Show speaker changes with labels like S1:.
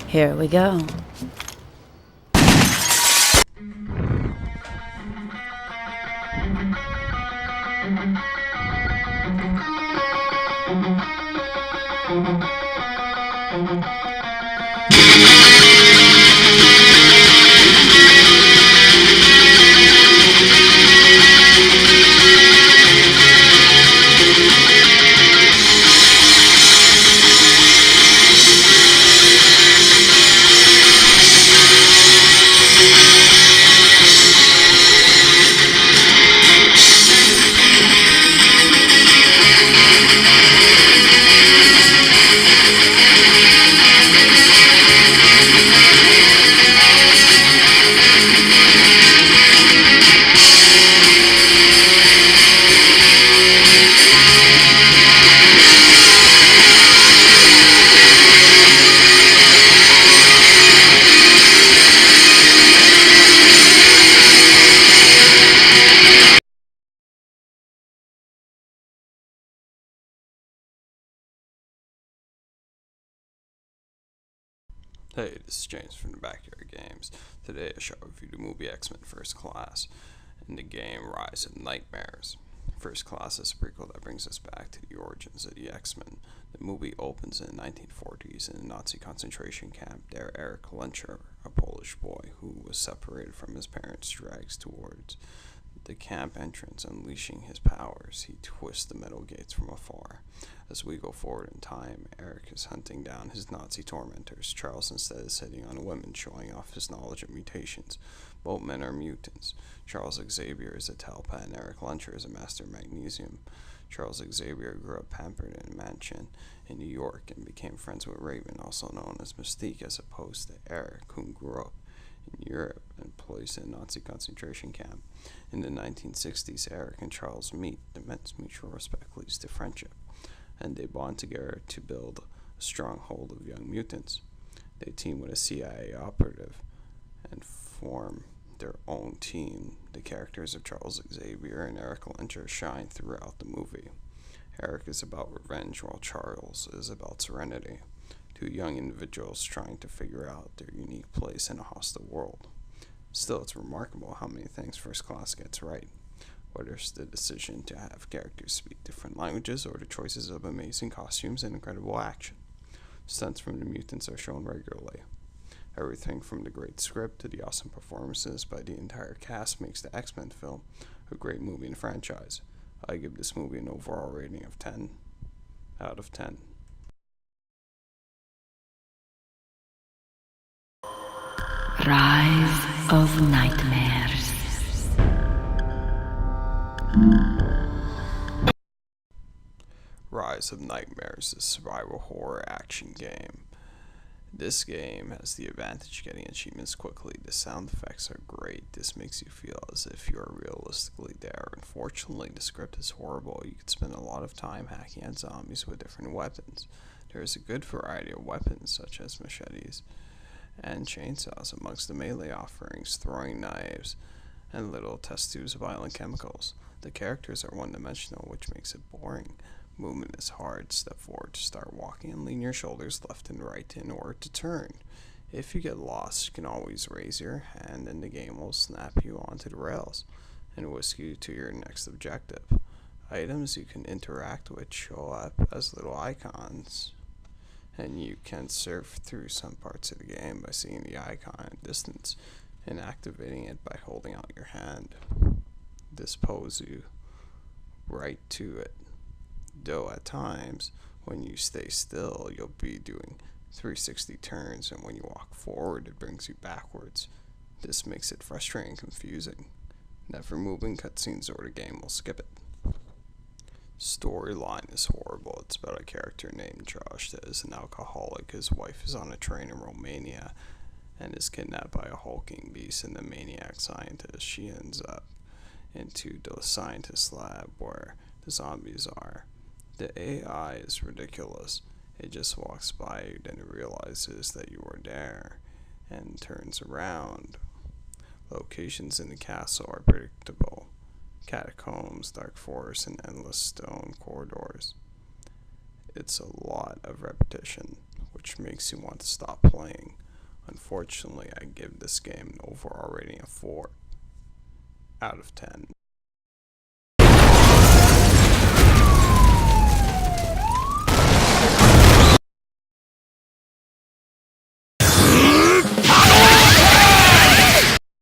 S1: Here we go.
S2: Hey, this is James from the Backyard Games. Today I shall review the movie X-Men First Class and the game Rise of Nightmares. First Class is a prequel that brings us back to the origins of the X-Men. The movie opens in the 1940s in a Nazi concentration camp. There, Eric Lencher, a Polish boy who was separated from his parents, drags towards the camp entrance, unleashing his powers. He twists the metal gates from afar. As we go forward in time, Eric is hunting down his Nazi tormentors. Charles instead is hitting on women, showing off his knowledge of mutations. Both men are mutants. Charles Xavier is a telepath and Eric Lencher is a master of magnesium. Charles Xavier grew up pampered in a mansion in New York and became friends with Raven, also known as Mystique, as opposed to Eric, who grew up in Europe and placed in a Nazi concentration camp. In the 1960s, Eric and Charles meet. The immense mutual respect leads to friendship, and they bond together to build a stronghold of young mutants. They team with a CIA operative and form their own team. The characters of Charles Xavier and Eric Lencher shine throughout the movie. Eric is about revenge, while Charles is about serenity. Two young individuals trying to figure out their unique place in a hostile world. Still, it's remarkable how many things First Class gets right. Whether it's the decision to have characters speak different languages or the choices of amazing costumes and incredible action. Stunts from the mutants are shown regularly. Everything from the great script to the awesome performances by the entire cast makes the X-Men film a great movie and franchise. I give this movie an overall rating of 10 out of 10.
S1: Rise of Nightmares.
S2: Rise of Nightmares is a survival horror action game. This game has the advantage of getting achievements quickly. The sound effects are great. This makes you feel as if you are realistically there. Unfortunately, the script is horrible. You could spend a lot of time hacking at zombies with different weapons. There is a good variety of weapons such as machetes and chainsaws amongst the melee offerings, throwing knives, and little test tubes of violent chemicals. The characters are one-dimensional, which makes it boring. Movement is hard. Step forward to start walking and lean your shoulders left and right in order to turn. If you get lost, you can always raise your hand and the game will snap you onto the rails and whisk you to your next objective. Items you can interact with show up as little icons, and you can surf through some parts of the game by seeing the icon at a distance and activating it by holding out your hand. This pulls you right to it, though at times when you stay still you'll be doing 360 turns, and when you walk forward it brings you backwards. This makes it frustrating and confusing. Never moving cutscenes or the game will skip it. Storyline is horrible. It's about a character named Josh that is an alcoholic. His wife is on a train in Romania and is kidnapped by a hulking beast and the maniac scientist. She ends up into the scientist lab where the zombies are. The AI is ridiculous. It just walks by you, then it realizes that you are there and turns around. Locations in the castle are predictable. Catacombs, dark forests, and endless stone corridors. It's a lot of repetition, which which makes you want to stop playing. Unfortunately, I give this game an overall rating of 4 out of 10.